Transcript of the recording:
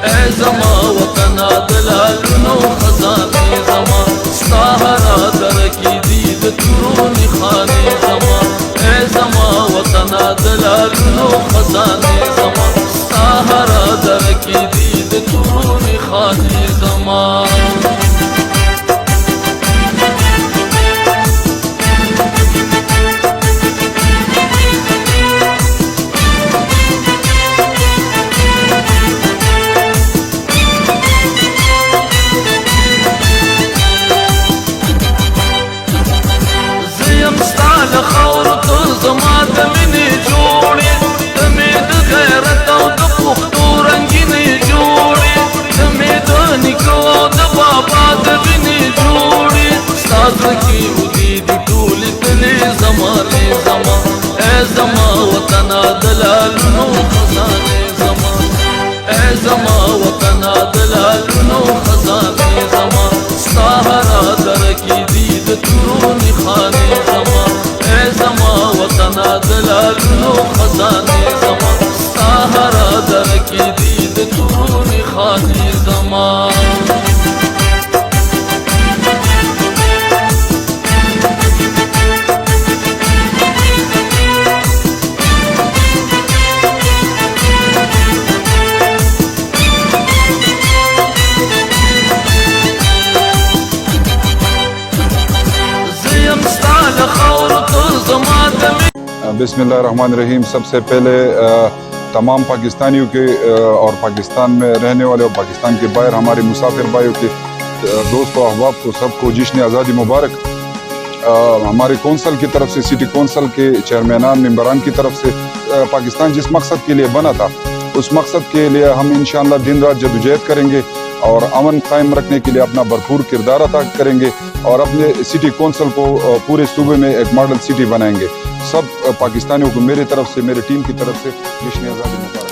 اے زما وطنا دلالونو خزانې زما ستا هره دره کې دي د تورونې خانې زما اے زما وطنا دلالونو خزانې زما ستا هره دره کې دي د تورونې خانې زما خاور تو زما د مینې جوړې د مې د غیرت او د پښتو رنګینې جوړې د مې د نیکو او د بابا د وینې جوړې ستا زړه کې ودې دي ټولې تلې زمانې زما اے زما وطنا دلالونو خزانې زما اے زما وطنا دلالونو خزانې زما ستا هره دره کې دي د تورونې خانې زما زما وطنا دلالونو خزانې زما ستا هره دره کې دي د تورونې خانې زما बिस्मिल्लाह रहमान रहीम। सबसे पहले तमाम पाकिस्तानियों के और पाकिस्तान में रहने वाले और पाकिस्तान के बाहर हमारे मुसाफिर भाइयों के दोस्तों अहबाब को सबको जश्न आज़ादी मुबारक। हमारे कौंसल की तरफ से, सिटी कौंसल के चेयरमैनान मेंबरान की तरफ से पाकिस्तान जिस मकसद के लिए बना था उस मकसद के लिए हम इंशाअल्लाह दिन रात जदोजहद करेंगे और अमन कायम रखने के लिए अपना भरपूर किरदार अदा करेंगे और अपने सिटी कौंसल को पूरे सूबे में एक मॉडल सिटी बनाएंगे। सब पाकिस्तानियों को मेरी तरफ से, मेरी टीम की तरफ से जश्न आज़ादी मुबारक।